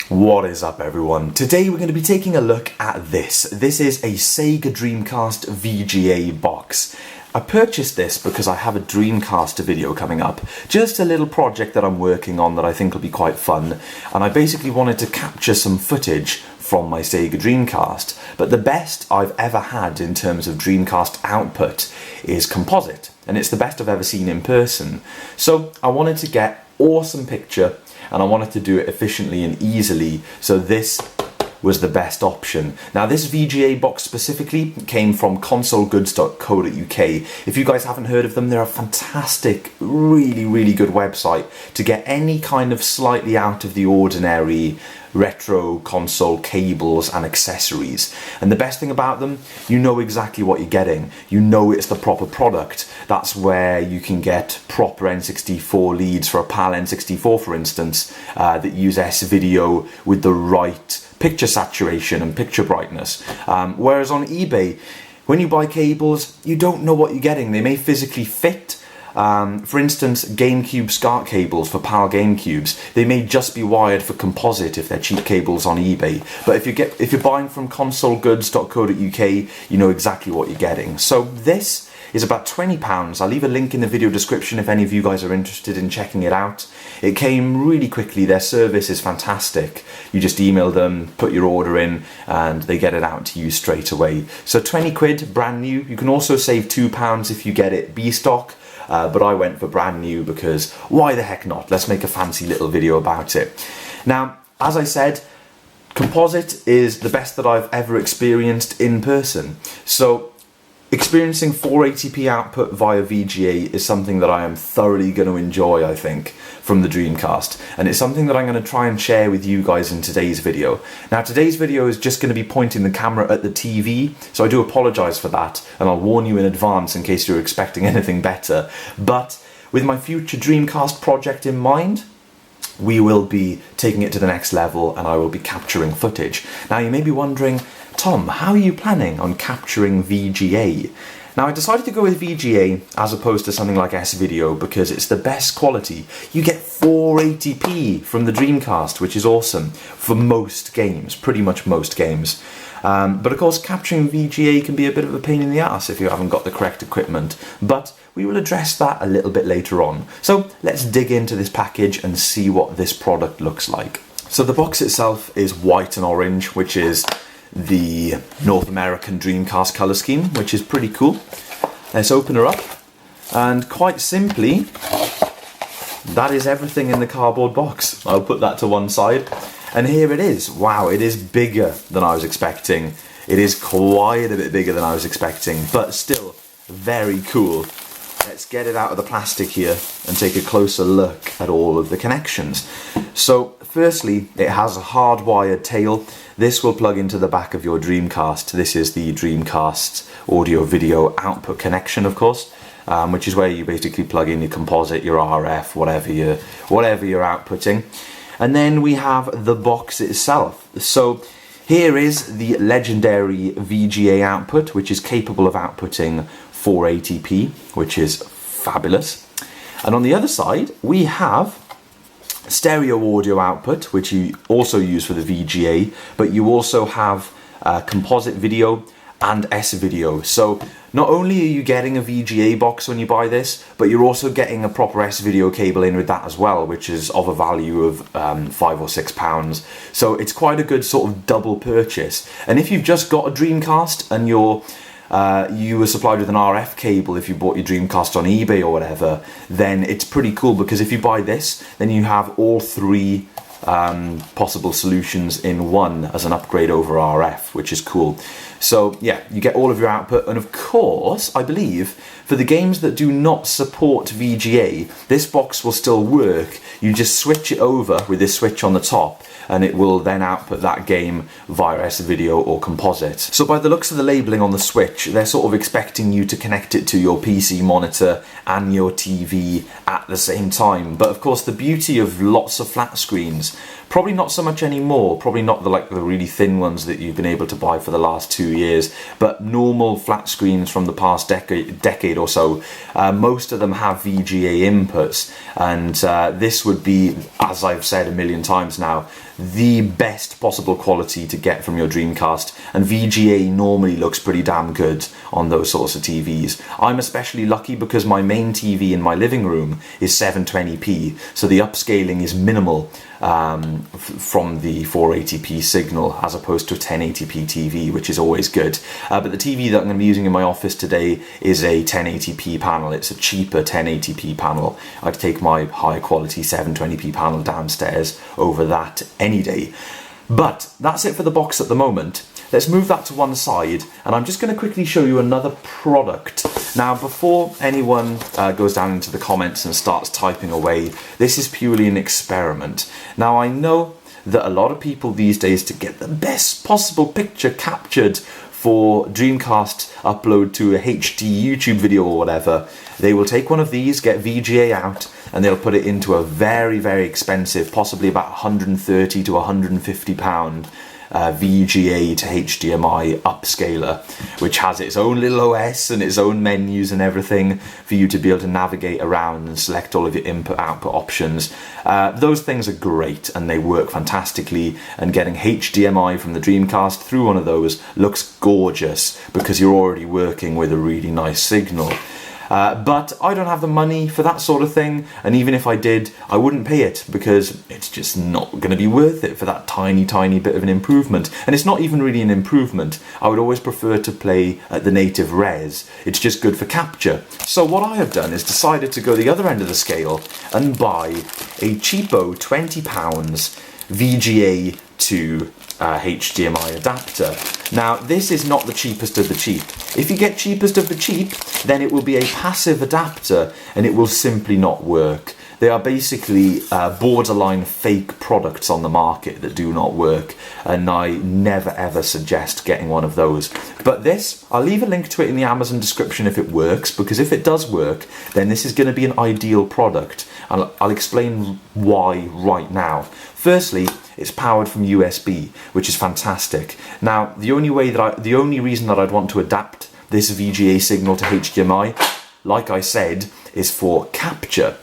What is up everyone? Today we're going to be taking a look at this. This is a SEGA Dreamcast VGA box. I purchased this because I have a Dreamcast video coming up. Just a little project that I'm working on that I think will be quite fun. And I basically wanted to capture some footage from my SEGA Dreamcast. But the best I've ever had in terms of Dreamcast output is Composite. And it's the best I've ever seen in person. So I wanted to get awesome picture and I wanted to do it efficiently and easily, so this was the best option. Now this VGA box specifically came from consolegoods.co.uk. If you guys haven't heard of them, they're a fantastic, really good website to get any kind of slightly out of the ordinary retro console cables and accessories. And the best thing about them, you know exactly what you're getting. You know it's the proper product. That's where you can get proper N64 leads for a PAL N64, for instance, that use S-Video with the right picture saturation and picture brightness. Whereas on eBay, when you buy cables, you don't know what you're getting. They may physically fit. For instance, GameCube SCART cables for PAL GameCubes, they may just be wired for Composite if they're cheap cables on eBay. But if you're buying from consolegoods.co.uk, you know exactly what you're getting. So this is about £20. I'll leave a link in the video description if any of you guys are interested in checking it out. It came really quickly. Their service is fantastic. You just email them, put your order in, and they get it out to you straight away. So 20 quid, brand new. You can also save £2 if you get it B-stock. But I went for brand new because why the heck not? Let's make a fancy little video about it. Now, as I said, Composite is the best that I've ever experienced in person. So experiencing 480p output via VGA is something that I am thoroughly going to enjoy, I think, from the Dreamcast. And it's something that I'm going to try and share with you guys in today's video. Now, today's video is just going to be pointing the camera at the TV, so I do apologise for that, and I'll warn you in advance in case you're expecting anything better. But with my future Dreamcast project in mind, we will be taking it to the next level and I will be capturing footage. Now, you may be wondering, Tom, how are you planning on capturing VGA? Now, I decided to go with VGA as opposed to something like S-Video because it's the best quality. You get 480p from the Dreamcast, which is awesome for most games, pretty much most games. But of course, capturing VGA can be a bit of a pain in the ass if you haven't got the correct equipment. But we will address that a little bit later on. So let's dig into this package and see what this product looks like. So the box itself is white and orange, which is the North American Dreamcast colour scheme, which is pretty cool. Let's open her up, and quite simply, that is everything in the cardboard box. I'll put that to one side, and here it is. Wow, it is bigger than I was expecting. It is quite a bit bigger than I was expecting, but still very cool. Let's get it out of the plastic here and take a closer look at all of the connections. So firstly, it has a hardwired tail. This will plug into the back of your Dreamcast. This is the Dreamcast audio video output connection, of course, which is where you basically plug in your Composite, your RF, whatever you're outputting. And then we have the box itself. So here is the legendary VGA output, which is capable of outputting 480p, which is fabulous. And on the other side, we have stereo audio output, which you also use for the VGA, but you also have Composite video and S-Video. So not only are you getting a VGA box when you buy this, but you're also getting a proper S-Video cable in with that as well, which is of a value of £5 or £6. So it's quite a good sort of double purchase. And if you've just got a Dreamcast and you were supplied with an RF cable if you bought your Dreamcast on eBay or whatever, then it's pretty cool because if you buy this, then you have all three possible solutions in one as an upgrade over RF, which is cool. So yeah, you get all of your output, and of course, I believe for the games that do not support VGA, this box will still work. You just switch it over with this switch on the top, and it will then output that game via S-Video or Composite. So by the looks of the labelling on the switch, they're sort of expecting you to connect it to your PC monitor and your TV at the same time. But of course, the beauty of lots of flat screens, probably not so much anymore, probably not the really thin ones that you've been able to buy for the last 2 years, but normal flat screens from the past decade or so, most of them have VGA inputs, and this would be, as I've said a million times now, the best possible quality to get from your Dreamcast, and VGA normally looks pretty damn good on those sorts of TVs. I'm especially lucky because my main TV in my living room is 720p, so the upscaling is minimal from the 480p signal as opposed to a 1080p TV, which is always good. But the TV that I'm going to be using in my office today is a 1080p panel. It's a cheaper 1080p panel. I'd take my high quality 720p panel downstairs over that any day. But that's it for the box at the moment. Let's move that to one side, and I'm just going to quickly show you another product. Now, before anyone goes down into the comments and starts typing away, this is purely an experiment. Now, I know that a lot of people these days, to get the best possible picture captured for Dreamcast upload to a HD YouTube video or whatever, they will take one of these, get VGA out, and they'll put it into a very, very expensive, possibly about 130 to 150 pound VGA to HDMI upscaler, which has its own little OS and its own menus and everything for you to be able to navigate around and select all of your input-output options. Those things are great and they work fantastically, and getting HDMI from the Dreamcast through one of those looks gorgeous because you're already working with a really nice signal. But I don't have the money for that sort of thing, and even if I did, I wouldn't pay it because it's just not going to be worth it for that tiny bit of an improvement. And it's not even really an improvement. I would always prefer to play at the native res. It's just good for capture. So what I have done is decided to go the other end of the scale and buy a cheapo £20 VGA to HDMI adapter. Now, this is not the cheapest of the cheap. If you get cheapest of the cheap, then it will be a passive adapter and it will simply not work. They are basically borderline fake products on the market that do not work, and I never ever suggest getting one of those. But this, I'll leave a link to it in the Amazon description if it works, because if it does work, then this is going to be an ideal product. I'll explain why right now. Firstly, it's powered from USB, which is fantastic. Now, the only reason that I'd want to adapt this VGA signal to HDMI, like I said, is for capture.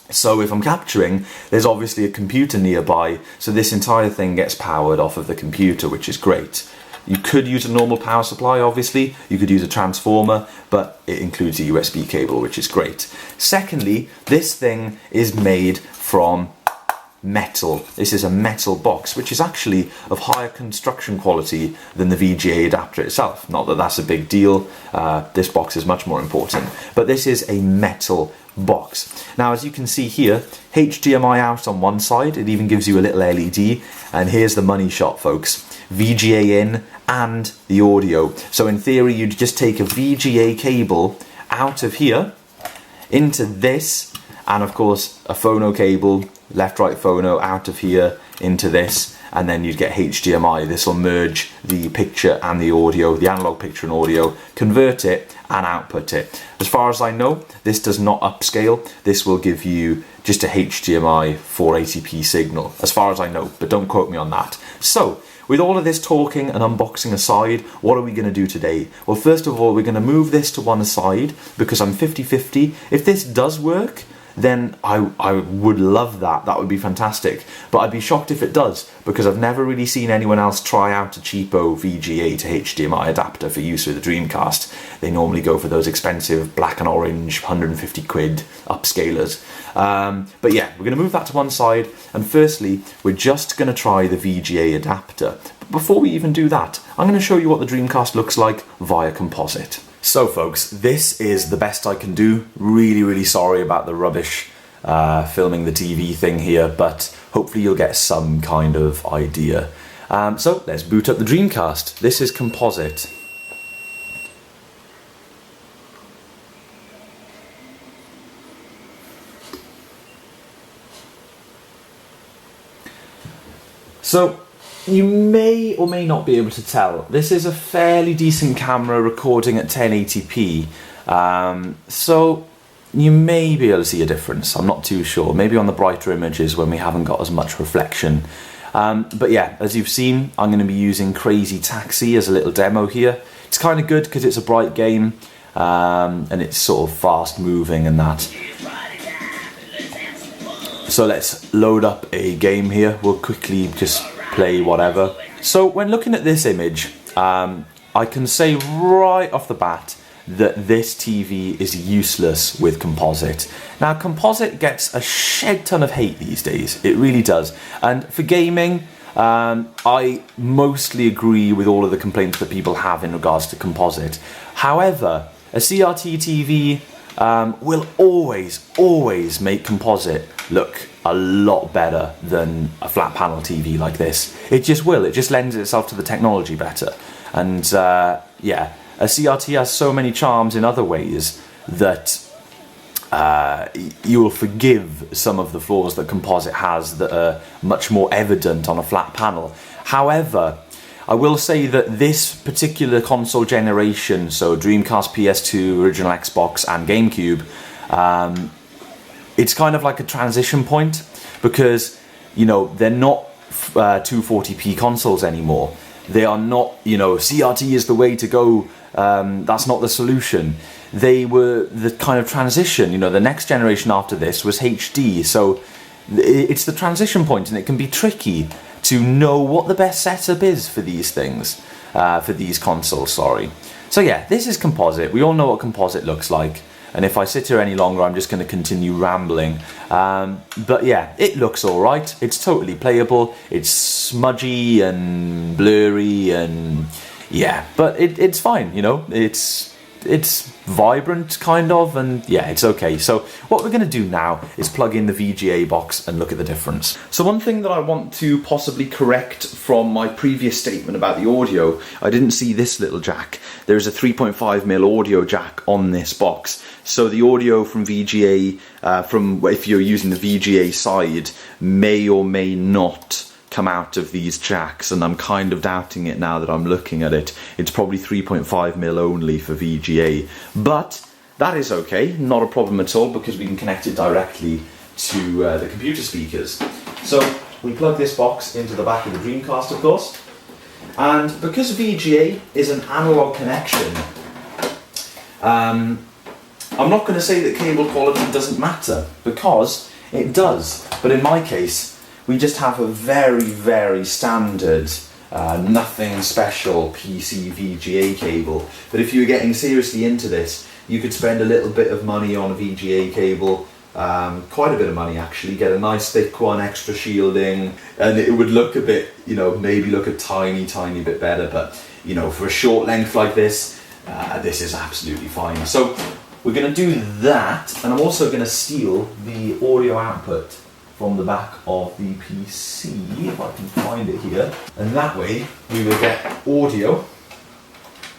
So if I'm capturing, there's obviously a computer nearby, so this entire thing gets powered off of the computer, which is great. You could use a normal power supply, obviously. You could use a transformer, but it includes a USB cable, which is great. Secondly, this thing is made from metal. This is a metal box, which is actually of higher construction quality than the VGA adapter itself. Not that that's a big deal. This box is much more important. But this is a metal box. Now, as you can see here, HDMI out on one side. It even gives you a little LED. And here's the money shot, folks. VGA in and the audio. So in theory, you'd just take a VGA cable out of here into this, and of course a phono cable, left-right phono, out of here into this, and then you'd get HDMI. This will merge the picture and the audio, the analog picture and audio, convert it and output it. As far as I know, this does not upscale. This will give you just a HDMI 480p signal, as far as I know, but don't quote me on that. So, with all of this talking and unboxing aside, what are we going to do today? Well, first of all, we're going to move this to one side because I'm 50-50. If this does work, then I would love that. That would be fantastic. But I'd be shocked if it does, because I've never really seen anyone else try out a cheapo VGA to HDMI adapter for use with the Dreamcast. They normally go for those expensive black and orange 150 quid upscalers. But yeah, we're going to move that to one side, and firstly, we're just going to try the VGA adapter. But before we even do that, I'm going to show you what the Dreamcast looks like via Composite. So folks, this is the best I can do. Really sorry about the rubbish filming the TV thing here, but hopefully you'll get some kind of idea. So let's boot up the Dreamcast. This is Composite. So, you may or may not be able to tell, this is a fairly decent camera recording at 1080p, so you may be able to see a difference. I'm not too sure, maybe on the brighter images when we haven't got as much reflection. But yeah, as you've seen, I'm going to be using Crazy Taxi as a little demo here. It's kind of good because it's a bright game, and it's sort of fast moving and that. So let's load up a game here. We'll quickly just play whatever. So when looking at this image, I can say right off the bat that this TV is useless with Composite. Now, Composite gets a shed ton of hate these days. It really does. And for gaming, I mostly agree with all of the complaints that people have in regards to Composite. However, a CRT TV will always make Composite look a lot better than a flat panel TV like this. It just will. It just lends itself to the technology better. And yeah, a CRT has so many charms in other ways that you will forgive some of the flaws that Composite has that are much more evident on a flat panel. However, I will say that this particular console generation, so Dreamcast, PS2, original Xbox and GameCube, it's kind of like a transition point because, you know, they're not 240p consoles anymore. They are not, you know, CRT is the way to go. That's not the solution. They were the kind of transition, you know, the next generation after this was HD. So it's the transition point, and it can be tricky to know what the best setup is for these things, for these consoles, sorry. So yeah, this is Composite. We all know what Composite looks like. And if I sit here any longer, I'm just going to continue rambling. But yeah, it looks alright. It's totally playable. It's smudgy and blurry and yeah, but it's fine, you know. It's vibrant, kind of, and yeah, it's okay. So what we're going to do now is plug in the VGA box and look at the difference. So one thing that I want to possibly correct from my previous statement about the audio, I didn't see this little jack. There's a 3.5mm audio jack on this box. So the audio from VGA, from if you're using the VGA side, may or may not come out of these jacks, and I'm kind of doubting it now that I'm looking at it. It's probably 3.5mm only for VGA, but that is okay, not a problem at all, because we can connect it directly to the computer speakers. So we plug this box into the back of the Dreamcast, of course, and because VGA is an analog connection, I'm not going to say that cable quality doesn't matter, because it does, but in my case we just have a very standard, nothing special PC VGA cable. But if you were getting seriously into this, you could spend a little bit of money on a VGA cable, quite a bit of money actually, get a nice thick one, extra shielding, and it would look a bit, you know, maybe look a tiny bit better, but you know, for a short length like this, this is absolutely fine. So we're going to do that, and I'm also going to steal the audio output from the back of the PC, if I can find it here, and that way we will get audio,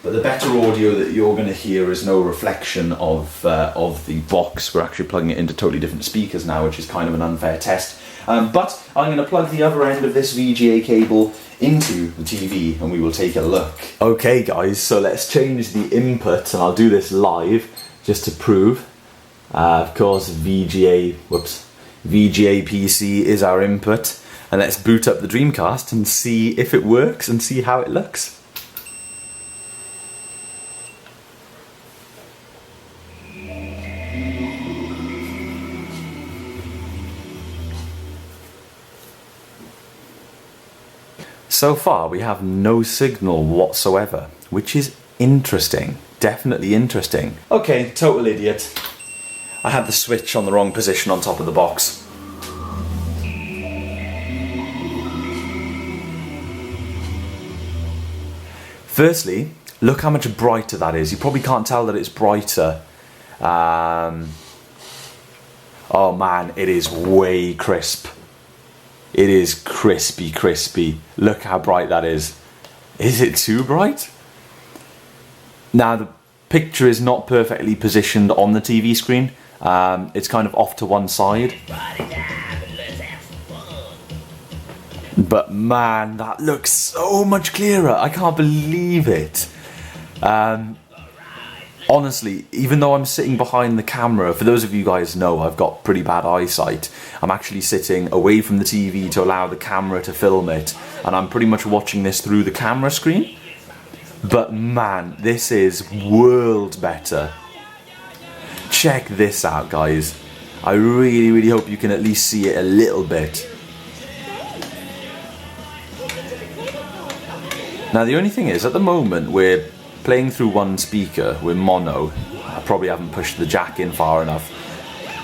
but the better audio that you're going to hear is no reflection of the box. We're actually plugging it into totally different speakers now, which is kind of an unfair test, but I'm going to plug the other end of this VGA cable into the TV and we will take a look. Okay guys, so let's change the input, and I'll do this live just to prove. Of course, VGA PC is our input, and let's boot up the Dreamcast and see if it works and see how it looks. So far we have no signal whatsoever, which is interesting, definitely interesting. Okay, total idiot. I had the switch on the wrong position on top of the box. Firstly, look how much brighter that is. You probably can't tell that it's brighter. Oh man, it is way crisp. It is crispy. Look how bright that is. Is it too bright? Now the picture is not perfectly positioned on the TV screen. It's kind of off to one side. But man, that looks so much clearer. I can't believe it. Honestly, even though I'm sitting behind the camera, for those of you guys know I've got pretty bad eyesight. I'm actually sitting away from the TV to allow the camera to film it, and I'm pretty much watching this through the camera screen. But man, this is worlds better. Check this out, guys. I really, really hope you can at least see it a little bit. Now the only thing is, at the moment we're playing through one speaker, we're mono. I probably haven't pushed the jack in far enough.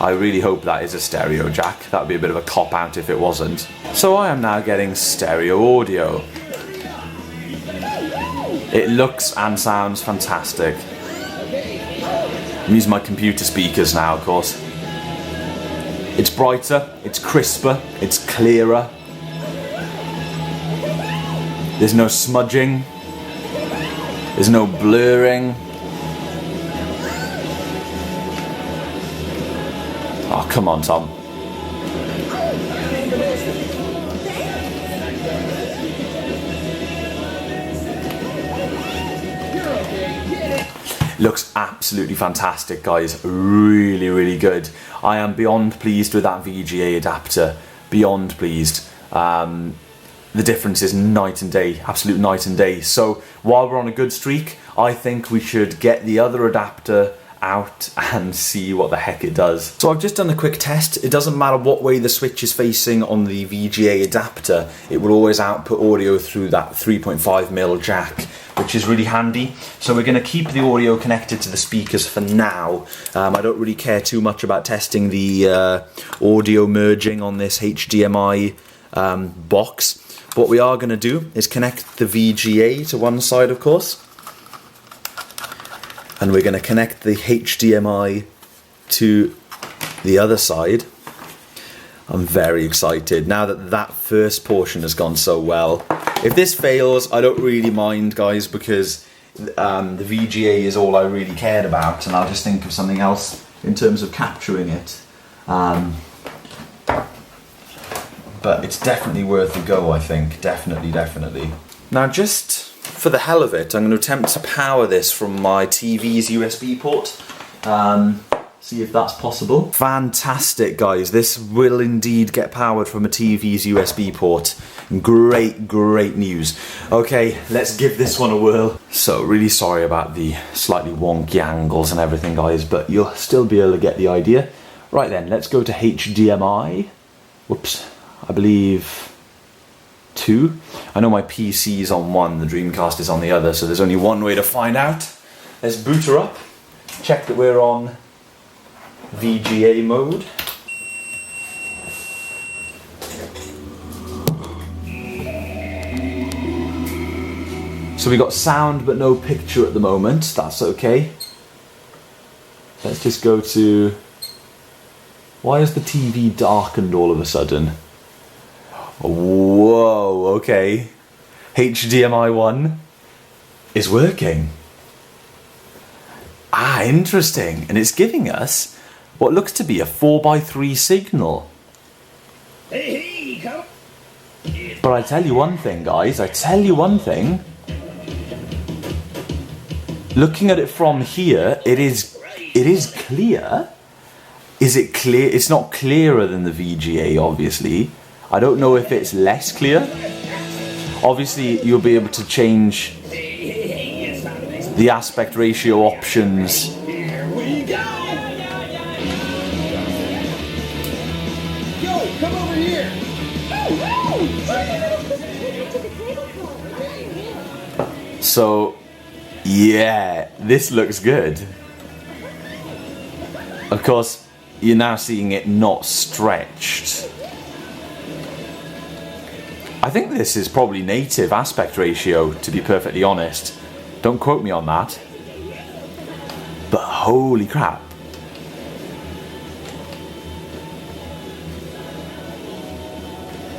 I really hope that is a stereo jack. That would be a bit of a cop-out if it wasn't. So I am now getting stereo audio. It looks and sounds fantastic. I'm using my computer speakers now, of course. It's brighter, it's crisper, it's clearer. There's no smudging. There's no blurring. Oh, come on, Tom. Looks absolutely fantastic, guys. Really, really good. I am beyond pleased with that VGA adapter. Beyond pleased. The difference is night and day, absolute night and day. So while we're on a good streak, I think we should get the other adapter out and see what the heck it does. So I've just done a quick test. It doesn't matter what way the switch is facing on the VGA adapter, it will always output audio through that 3.5mm jack, which is really handy. So we're going to keep the audio connected to the speakers for now. I don't really care too much about testing the audio merging on this HDMI box. What we are going to do is connect the VGA to one side, of course, and we're going to connect the HDMI to the other side. I'm very excited now that that first portion has gone so well. If this fails, I don't really mind, guys, because the VGA is all I really cared about, and I'll just think of something else in terms of capturing it. But it's definitely worth a go, I think. Definitely, definitely. Now, just for the hell of it, I'm going to attempt to power this from my TV's USB port. See if that's possible. Fantastic, guys. This will indeed get powered from a TV's USB port. Great, great news. Okay, let's give this one a whirl. So, really sorry about the slightly wonky angles and everything, guys, but you'll still be able to get the idea. Right then, let's go to HDMI. Whoops. I believe 2. I know my PC is on one, the Dreamcast is on the other, so there's only one way to find out. Let's boot her up, check that we're on VGA mode. So we got sound but no picture at the moment, that's okay. Let's just go to... Why is the TV darkened all of a sudden? Whoa, okay. HDMI 1 is working. Ah, interesting. And it's giving us what looks to be a 4x3 signal. But I tell you one thing, guys, I tell you one thing. Looking at it from here, it is clear. Is it clear? It's not clearer than the VGA, obviously. I don't know if it's less clear. Obviously, you'll be able to change the aspect ratio options. Come over here. So, yeah, this looks good. Of course, you're now seeing it not stretched. I think this is probably native aspect ratio, to be perfectly honest. Don't quote me on that. But holy crap.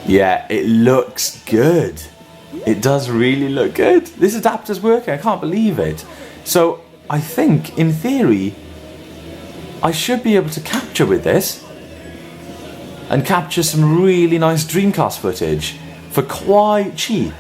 Yeah, it looks good. It does really look good. This adapter's working, I can't believe it. So, I think, in theory, I should be able to capture with this and capture some really nice Dreamcast footage for quite cheap.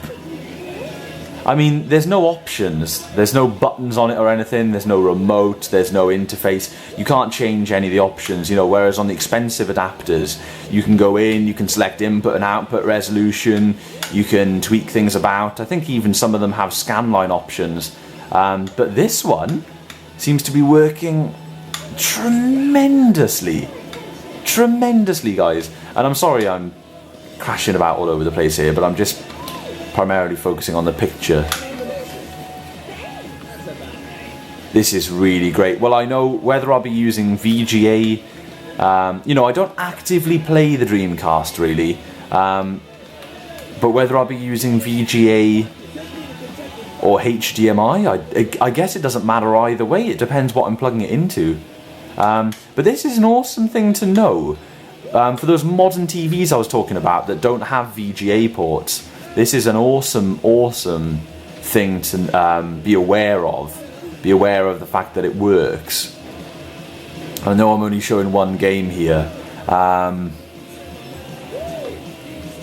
I mean, there's no options, there's no buttons on it or anything, there's no remote, there's no interface, you can't change any of the options, you know, whereas on the expensive adapters, you can go in, you can select input and output resolution, you can tweak things about, I think even some of them have scanline options, but this one seems to be working tremendously. tremendously, guys. And I'm sorry I'm crashing about all over the place here, but I'm just primarily focusing on the picture. This is really great. Well, I know whether I'll be using VGA, you know, I don't actively play the Dreamcast really, but whether I'll be using VGA or HDMI, I guess it doesn't matter either way. It depends what I'm plugging it into. But this is an awesome thing to know. For those modern TVs I was talking about that don't have VGA ports, this is an awesome, awesome thing to be aware of. Be aware of the fact that it works. I know I'm only showing one game here.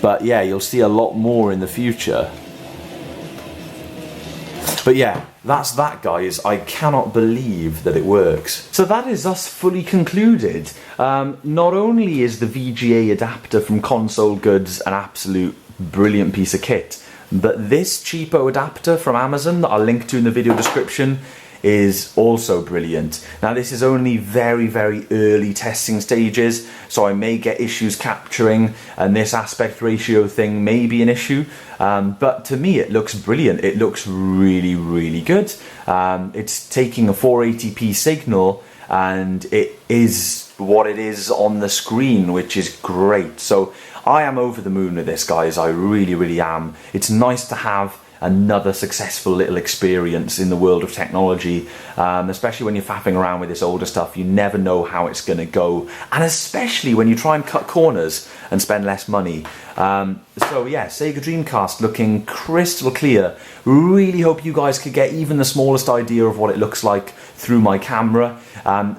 But yeah, you'll see a lot more in the future. But yeah, that's that, guys. I cannot believe that it works. So that is us fully concluded. Not only is the VGA adapter from Console Goods an absolute brilliant piece of kit, but this cheapo adapter from Amazon that I'll link to in the video description is also brilliant. Now this is only very, very early testing stages, so I may get issues capturing, and this aspect ratio thing may be an issue, but to me it looks brilliant. It looks really, really good. It's taking a 480p signal and it is what it is on the screen, which is great. So I am over the moon with this, guys. I really, really am. It's nice to have another successful little experience in the world of technology, especially when you're faffing around with this older stuff. You never know how it's going to go, and especially when you try and cut corners and spend less money. So yeah, Sega Dreamcast looking crystal clear. Really hope you guys could get even the smallest idea of what it looks like through my camera.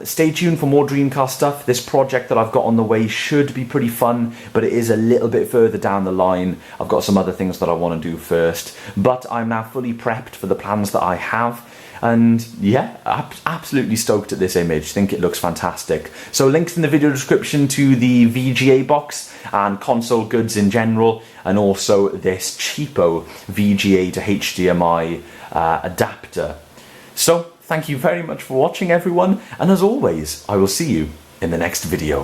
Stay tuned for more Dreamcast stuff. This project that I've got on the way should be pretty fun, but it is a little bit further down the line. I've got some other things that I want to do first, but I'm now fully prepped for the plans that I have. And yeah, absolutely stoked at this image. Think it looks fantastic. So links in the video description to the VGA box and Console Goods in general, and also this cheapo VGA to HDMI adapter. So thank you very much for watching, everyone, and as always, I will see you in the next video.